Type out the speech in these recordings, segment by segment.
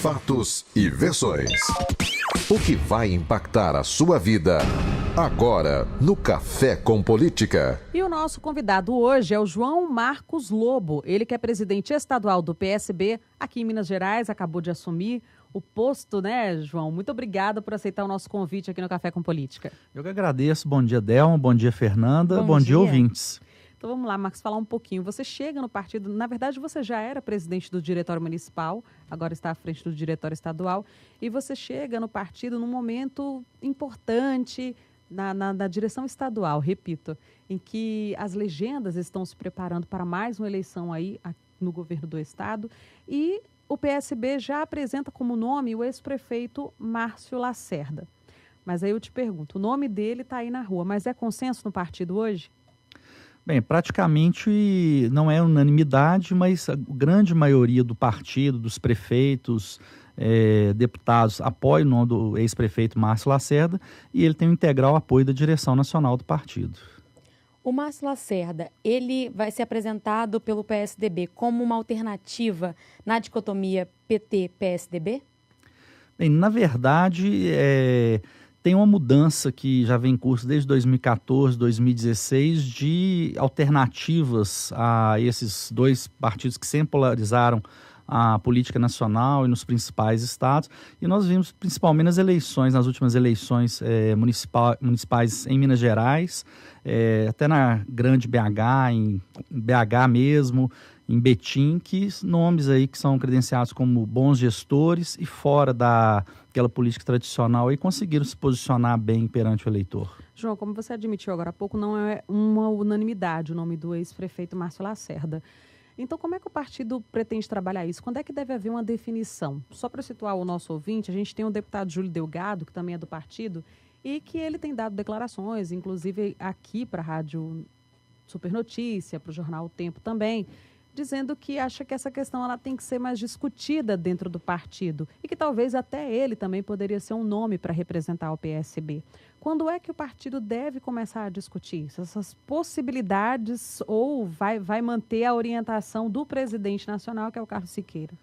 Fatos e versões. O que vai impactar a sua vida agora no Café com Política. E o nosso convidado hoje é o João Marcos Lobo. Ele que é presidente estadual do PSB aqui em Minas Gerais, acabou de assumir o posto, né, João? Muito obrigada por aceitar o nosso convite aqui no Café com Política. Eu que agradeço. Bom dia, Delma. Bom dia, Fernanda. Bom dia, ouvintes. Então vamos lá, Marcos, falar um pouquinho. Você chega no partido, na verdade você já era presidente do Diretório Municipal, agora está à frente do Diretório Estadual, e você chega no partido num momento importante na direção estadual, repito, em que as legendas estão se preparando para mais uma eleição aí no governo do estado, e o PSB já apresenta como nome o ex-prefeito Márcio Lacerda. Mas aí eu te pergunto, o nome dele está aí na rua, mas é consenso no partido hoje? Bem, praticamente não é unanimidade, mas a grande maioria do partido, dos prefeitos, deputados, apoia o nome do ex-prefeito Márcio Lacerda e ele tem o integral apoio da direção nacional do partido. O Márcio Lacerda, ele vai ser apresentado pelo PSDB como uma alternativa na dicotomia PT-PSDB? Bem, na verdade, tem uma mudança que já vem em curso desde 2014, 2016, de alternativas a esses dois partidos que sempre polarizaram a política nacional e nos principais estados. E nós vimos principalmente nas últimas eleições municipais em Minas Gerais, até na grande BH, em BH mesmo, em Betim, que nomes aí que são credenciados como bons gestores e fora daquela política tradicional e conseguiram se posicionar bem perante o eleitor. João, como você admitiu agora há pouco, não é uma unanimidade o nome do ex-prefeito Márcio Lacerda. Então, como é que o partido pretende trabalhar isso? Quando é que deve haver uma definição? Só para situar o nosso ouvinte, a gente tem o deputado Júlio Delgado, que também é do partido, e que ele tem dado declarações, inclusive aqui para a Rádio Super Notícia, para o jornal O Tempo também, dizendo que acha que essa questão ela tem que ser mais discutida dentro do partido e que talvez até ele também poderia ser um nome para representar o PSB. Quando é que o partido deve começar a discutir essas possibilidades ou vai manter a orientação do presidente nacional, que é o Carlos Siqueira?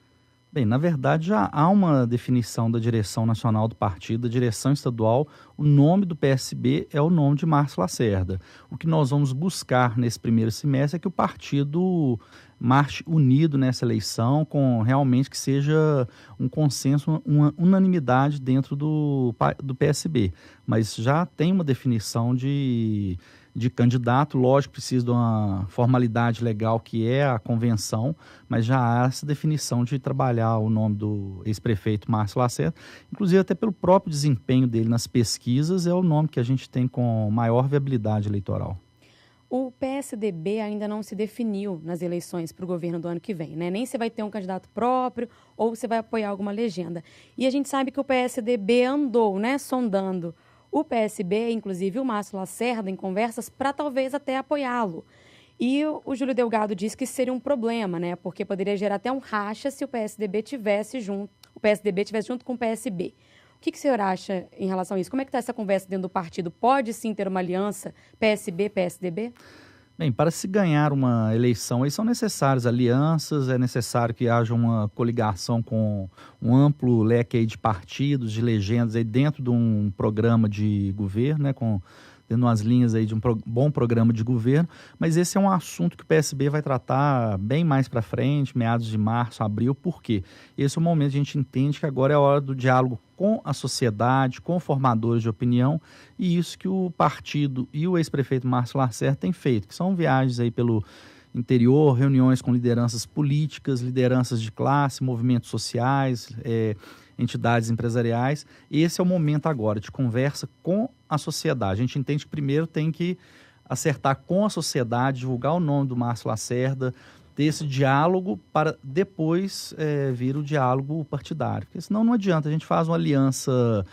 Bem, na verdade já há uma definição da direção nacional do partido, da direção estadual. O nome do PSB é o nome de Márcio Lacerda. O que nós vamos buscar nesse primeiro semestre é que o partido marche unido nessa eleição, com realmente que seja um consenso, uma unanimidade dentro do PSB. Mas já tem uma definição de candidato, lógico, precisa de uma formalidade legal que é a convenção, mas já há essa definição de trabalhar o nome do ex-prefeito Márcio Lacerda, inclusive até pelo próprio desempenho dele nas pesquisas, é o nome que a gente tem com maior viabilidade eleitoral. O PSDB ainda não se definiu nas eleições para o governo do ano que vem, né? Nem se vai ter um candidato próprio ou se vai apoiar alguma legenda. E a gente sabe que o PSDB andou, né, sondando o PSB, inclusive o Márcio Lacerda, em conversas para talvez até apoiá-lo. E o Júlio Delgado disse que isso seria um problema, né? Porque poderia gerar até um racha se o PSDB tivesse junto com o PSB. O que o senhor acha em relação a isso? Como é que está essa conversa dentro do partido? Pode sim ter uma aliança PSB-PSDB? Bem, para se ganhar uma eleição, aí são necessárias alianças, é necessário que haja uma coligação com um amplo leque aí de partidos, de legendas aí dentro de um programa de governo, né, tendo umas linhas aí de um bom programa de governo, mas esse é um assunto que o PSB vai tratar bem mais para frente, meados de março, abril. Por quê? Esse é o momento que a gente entende que agora é a hora do diálogo com a sociedade, com formadores de opinião, e isso que o partido e o ex-prefeito Márcio Lacerda têm feito, que são viagens aí pelo interior, reuniões com lideranças políticas, lideranças de classe, movimentos sociais, entidades empresariais. Esse é o momento agora de conversa com a sociedade. A gente entende que primeiro tem que acertar com a sociedade, divulgar o nome do Márcio Lacerda, ter esse diálogo para depois vir o diálogo partidário. Porque senão não adianta, a gente faz uma aliança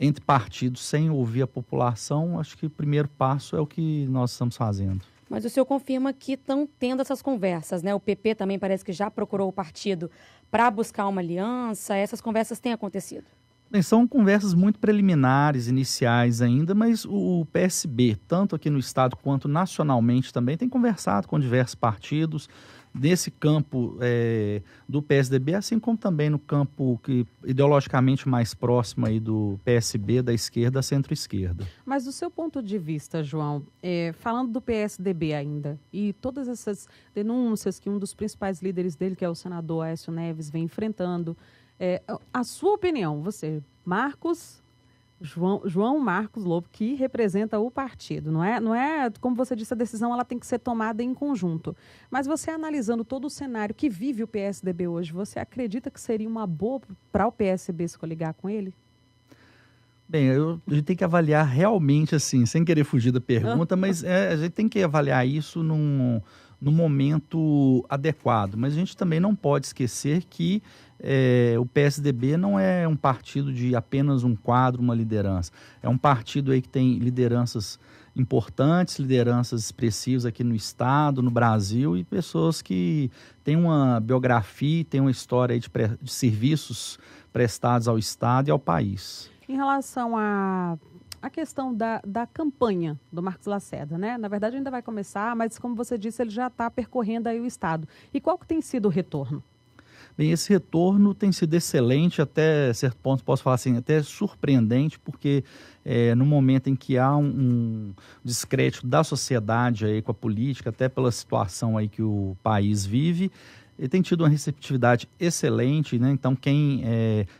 entre partidos sem ouvir a população. Acho que o primeiro passo é o que nós estamos fazendo. Mas o senhor confirma que estão tendo essas conversas, né? O PP também parece que já procurou o partido para buscar uma aliança. Essas conversas têm acontecido? Bem, são conversas muito preliminares, iniciais ainda, mas o PSB, tanto aqui no estado quanto nacionalmente também, tem conversado com diversos partidos, nesse campo do PSDB, assim como também no campo que ideologicamente mais próximo aí do PSB, da esquerda, centro-esquerda. Mas do seu ponto de vista, João, falando do PSDB ainda, e todas essas denúncias que um dos principais líderes dele, que é o senador Aécio Neves, vem enfrentando, a sua opinião, você, João Marcos Lobo, que representa o partido, não é, como você disse, a decisão ela tem que ser tomada em conjunto. Mas você analisando todo o cenário que vive o PSDB hoje, você acredita que seria uma boa para o PSB se coligar com ele? Bem, a gente tem que avaliar realmente, assim, sem querer fugir da pergunta, mas a gente tem que avaliar isso no momento adequado. Mas a gente também não pode esquecer que o PSDB não é um partido de apenas um quadro, uma liderança. É um partido aí que tem lideranças importantes, lideranças expressivas aqui no Estado, no Brasil, e pessoas que têm uma biografia, têm uma história aí de serviços prestados ao Estado e ao país. Em relação à questão da campanha do Marcos Lacerda, né? Na verdade ainda vai começar, mas como você disse, ele já está percorrendo aí o Estado. E qual que tem sido o retorno? Bem, esse retorno tem sido excelente, até certo ponto posso falar assim, até surpreendente, porque no momento em que há um descrédito da sociedade aí com a política, até pela situação aí que o país vive, ele tem tido uma receptividade excelente, né? Então quem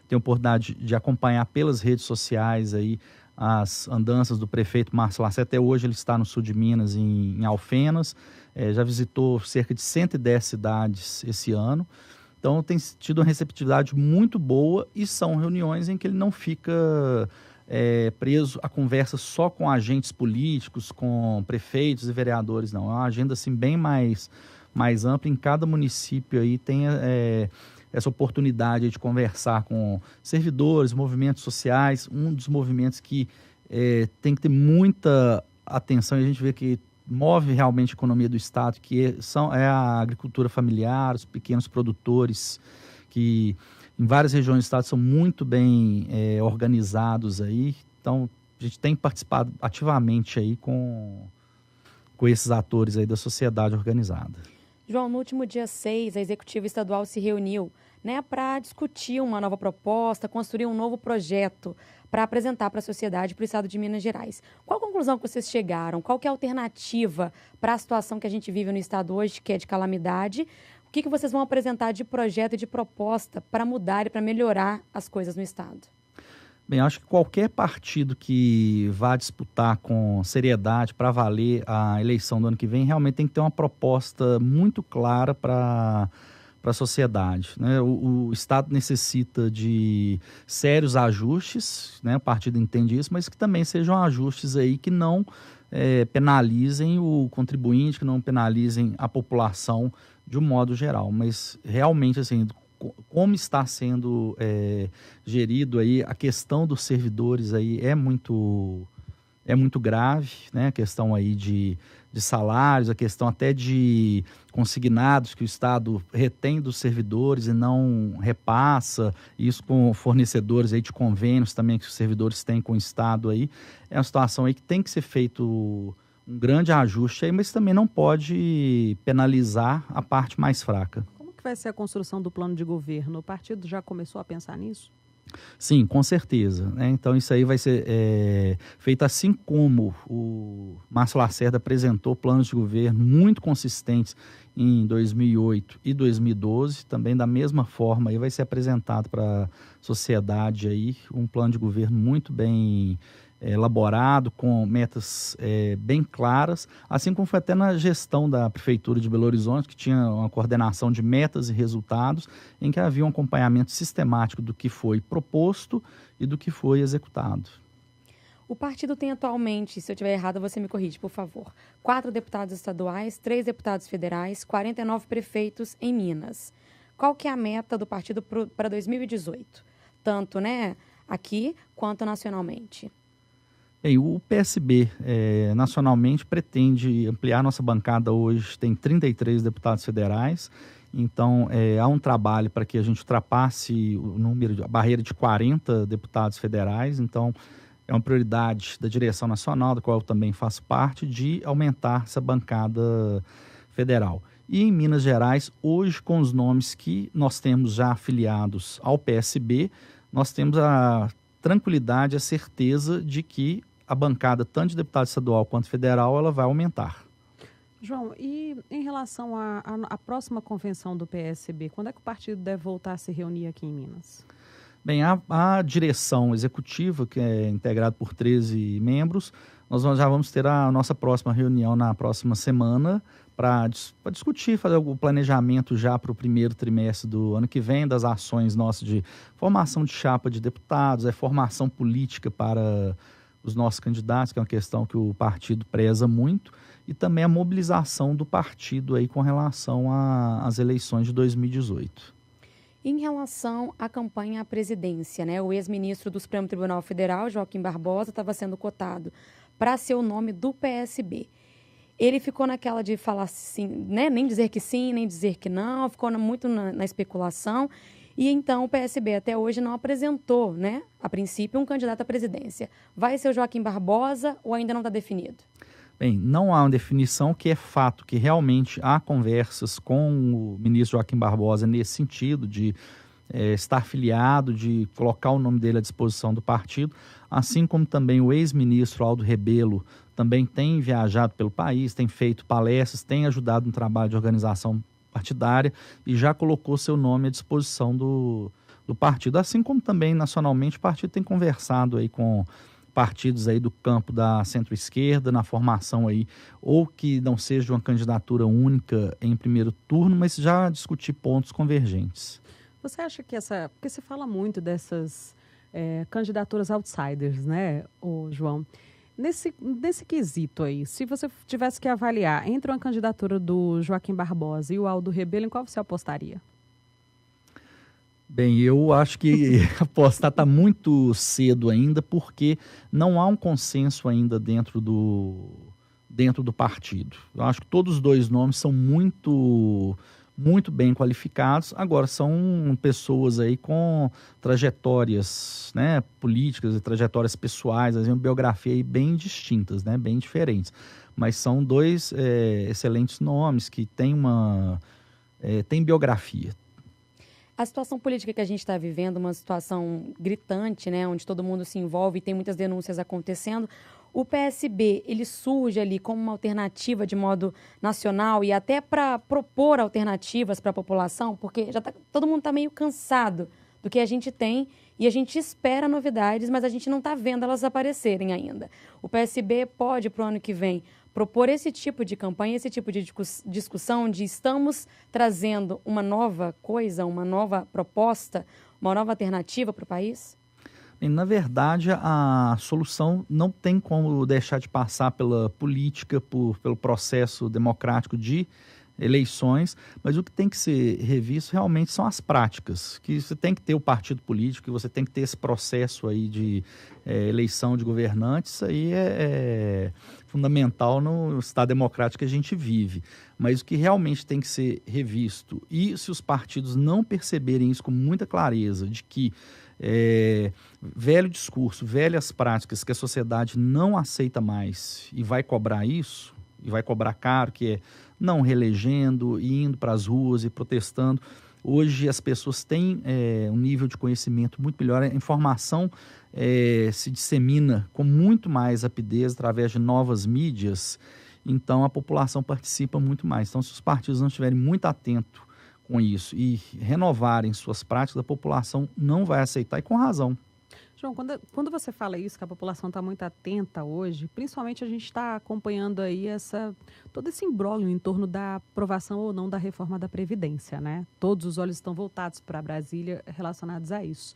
tem a oportunidade de acompanhar pelas redes sociais aí as andanças do prefeito Marcos Lacerda, até hoje ele está no sul de Minas, em Alfenas, já visitou cerca de 110 cidades esse ano. Então tem tido uma receptividade muito boa e são reuniões em que ele não fica preso a conversa só com agentes políticos, com prefeitos e vereadores, não. É uma agenda assim, bem mais ampla. Em cada município aí tem essa oportunidade de conversar com servidores, movimentos sociais. Um dos movimentos que tem que ter muita atenção, e a gente vê que move realmente a economia do Estado, que é a agricultura familiar, os pequenos produtores, que em várias regiões do Estado são muito bem organizados aí. Então, a gente tem participado ativamente aí com esses atores aí da sociedade organizada. João, no último dia 6, a Executiva Estadual se reuniu, né, para discutir uma nova proposta, construir um novo projeto para apresentar para a sociedade, para o Estado de Minas Gerais. Qual a conclusão que vocês chegaram? Qual que é a alternativa para a situação que a gente vive no Estado hoje, que é de calamidade? O que vocês vão apresentar de projeto e de proposta para mudar e para melhorar as coisas no Estado? Bem, acho que qualquer partido que vá disputar com seriedade para valer a eleição do ano que vem, realmente tem que ter uma proposta muito clara para a sociedade, né? O Estado necessita de sérios ajustes, né? O partido entende isso, mas que também sejam ajustes aí que não penalizem o contribuinte, que não penalizem a população de um modo geral. Mas realmente, assim, como está sendo gerido aí a questão dos servidores aí é muito grave, né? A questão aí de salários, a questão até de consignados que o Estado retém dos servidores e não repassa, isso com fornecedores aí de convênios também que os servidores têm com o Estado aí, é uma situação aí que tem que ser feito um grande ajuste aí, mas também não pode penalizar a parte mais fraca. Como que vai ser a construção do plano de governo? O partido já começou a pensar nisso? Sim, com certeza, né? Então isso aí vai ser feito assim como o Márcio Lacerda apresentou planos de governo muito consistentes em 2008 e 2012, também da mesma forma aí vai ser apresentado para a sociedade aí um plano de governo muito bem elaborado, com metas bem claras, assim como foi até na gestão da Prefeitura de Belo Horizonte, que tinha uma coordenação de metas e resultados, em que havia um acompanhamento sistemático do que foi proposto e do que foi executado. O partido tem atualmente, se eu estiver errada, você me corrige, por favor, 4 deputados estaduais, 3 deputados federais, 49 prefeitos em Minas. Qual que é a meta do partido para 2018? Tanto, né, aqui quanto nacionalmente? Bem, o PSB nacionalmente pretende ampliar nossa bancada hoje, tem 33 deputados federais, então há um trabalho para que a gente ultrapasse a barreira de 40 deputados federais, então é uma prioridade da direção nacional, da qual eu também faço parte, de aumentar essa bancada federal. E em Minas Gerais, hoje, com os nomes que nós temos já afiliados ao PSB, nós temos a tranquilidade, a certeza de que a bancada, tanto de deputado estadual quanto federal, ela vai aumentar. João, e em relação à próxima convenção do PSB, quando é que o partido deve voltar a se reunir aqui em Minas? Bem, a direção executiva, que é integrada por 13 membros, nós já vamos ter a nossa próxima reunião na próxima semana para discutir, fazer o planejamento já para o primeiro trimestre do ano que vem, das ações nossas de formação de chapa de deputados, formação política para os nossos candidatos, que é uma questão que o partido preza muito, e também a mobilização do partido aí com relação às eleições de 2018. Em relação à campanha à presidência, né, o ex-ministro do Supremo Tribunal Federal, Joaquim Barbosa, estava sendo cotado para ser o nome do PSB. Ele ficou naquela de falar sim, né, nem dizer que sim, nem dizer que não, ficou muito na especulação. E então o PSB até hoje não apresentou, né, a princípio, um candidato à presidência. Vai ser o Joaquim Barbosa ou ainda não está definido? Bem, não há uma definição, que é fato que realmente há conversas com o ministro Joaquim Barbosa nesse sentido de estar filiado, de colocar o nome dele à disposição do partido, assim como também o ex-ministro Aldo Rebelo também tem viajado pelo país, tem feito palestras, tem ajudado no trabalho de organização partidária e já colocou seu nome à disposição do partido, assim como também nacionalmente o partido tem conversado aí com partidos aí do campo da centro-esquerda, na formação aí, ou que não seja uma candidatura única em primeiro turno, mas já discutir pontos convergentes. Você acha que porque se fala muito dessas candidaturas outsiders, né, João? Nesse quesito aí, se você tivesse que avaliar entre uma candidatura do Joaquim Barbosa e o Aldo Rebelo, em qual você apostaria? Bem, eu acho que apostar está muito cedo ainda, porque não há um consenso ainda dentro do partido. Eu acho que todos os dois nomes são muito bem qualificados. Agora, são pessoas aí com trajetórias, né, políticas e trajetórias pessoais, uma biografia aí bem distintas, né, bem diferentes. Mas são dois excelentes nomes que têm tem biografia. A situação política que a gente está vivendo, uma situação gritante, né, onde todo mundo se envolve e tem muitas denúncias acontecendo, o PSB, ele surge ali como uma alternativa de modo nacional e até para propor alternativas para a população, porque todo mundo está meio cansado do que a gente tem e a gente espera novidades, mas a gente não está vendo elas aparecerem ainda. O PSB pode, para o ano que vem, propor esse tipo de campanha, esse tipo de discussão de estamos trazendo uma nova coisa, uma nova proposta, uma nova alternativa para o país? E, na verdade, a solução não tem como deixar de passar pela política, pelo processo democrático de eleições, mas o que tem que ser revisto realmente são as práticas, que você tem que ter o partido político, que você tem que ter esse processo aí de eleição de governantes. Isso aí é fundamental no Estado democrático que a gente vive, mas o que realmente tem que ser revisto, e se os partidos não perceberem isso com muita clareza, de que velho discurso, velhas práticas que a sociedade não aceita mais e vai cobrar isso, e vai cobrar caro, que é não reelegendo, indo para as ruas e protestando. Hoje as pessoas têm um nível de conhecimento muito melhor, a informação se dissemina com muito mais rapidez através de novas mídias, então a população participa muito mais. Então, se os partidos não estiverem muito atentos com isso e renovarem suas práticas, a população não vai aceitar, e com razão. João, quando você fala isso, que a população está muito atenta hoje, principalmente a gente está acompanhando aí todo esse imbróglio em torno da aprovação ou não da reforma da Previdência, né? Todos os olhos estão voltados para Brasília relacionados a isso.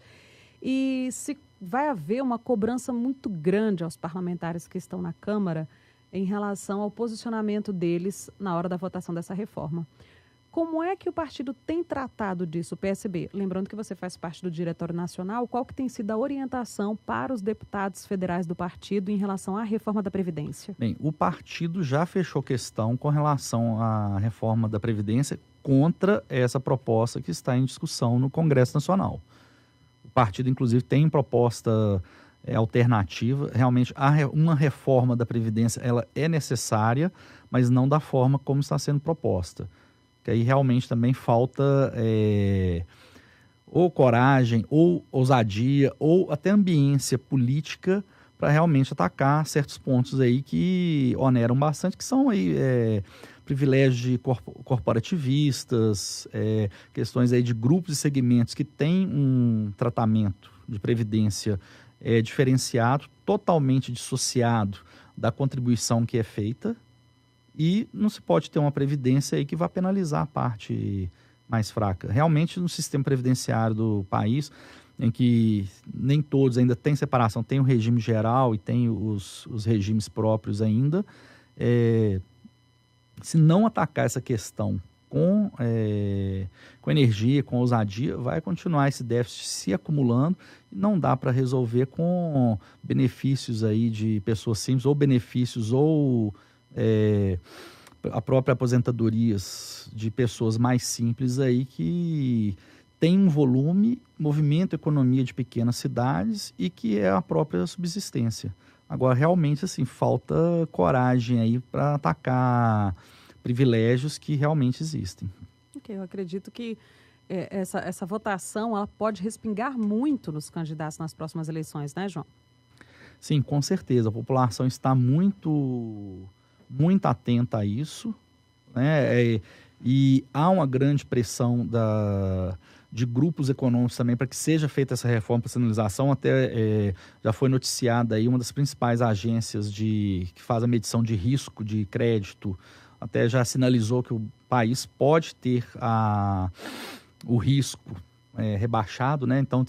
E se vai haver uma cobrança muito grande aos parlamentares que estão na Câmara em relação ao posicionamento deles na hora da votação dessa reforma. Como é que o partido tem tratado disso, o PSB? Lembrando que você faz parte do Diretório Nacional, qual que tem sido a orientação para os deputados federais do partido em relação à reforma da Previdência? Bem, o partido já fechou questão com relação à reforma da Previdência contra essa proposta que está em discussão no Congresso Nacional. O partido, inclusive, tem proposta alternativa. Realmente, uma reforma da Previdência ela é necessária, mas não da forma como está sendo proposta. que aí realmente também falta ou coragem, ou ousadia, ou até ambiência política para realmente atacar certos pontos aí que oneram bastante, que são aí privilégios de corporativistas, questões aí de grupos e segmentos que têm um tratamento de previdência diferenciado, totalmente dissociado da contribuição que é feita, e não se pode ter uma previdência aí que vá penalizar a parte mais fraca. Realmente, no sistema previdenciário do país, em que nem todos ainda têm separação, tem o regime geral e tem os regimes próprios ainda, se não atacar essa questão com energia, com ousadia, vai continuar esse déficit se acumulando e não dá para resolver com benefícios aí de pessoas simples ou benefícios ou a própria aposentadorias de pessoas mais simples aí que tem um volume, movimento, economia de pequenas cidades e que é a própria subsistência. Agora, realmente, assim, falta coragem aí para atacar privilégios que realmente existem. Ok, eu acredito que essa votação ela pode respingar muito nos candidatos nas próximas eleições, né, João? Sim, com certeza. A população está muito atenta a isso, né? E há uma grande pressão de grupos econômicos também para que seja feita essa reforma para sinalização. Até já foi noticiada aí uma das principais agências que faz a medição de risco de crédito, até já sinalizou que o país pode ter o risco rebaixado, né? Então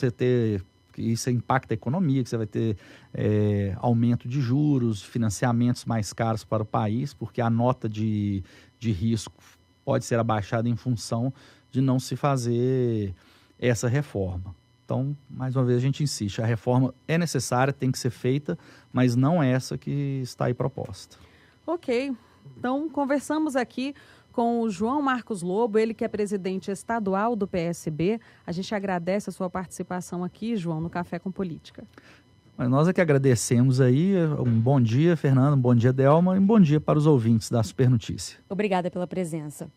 isso impacta a economia, que você vai ter aumento de juros, financiamentos mais caros para o país, porque a nota de risco pode ser abaixada em função de não se fazer essa reforma. Então, mais uma vez, a gente insiste, a reforma é necessária, tem que ser feita, mas não é essa que está aí proposta. Ok, então conversamos aqui com o João Marcos Lobo, ele que é presidente estadual do PSB. A gente agradece a sua participação aqui, João, no Café com Política. Mas nós é que agradecemos aí. Um bom dia, Fernando, um bom dia, Delma, e um bom dia para os ouvintes da Super Notícia. Obrigada pela presença.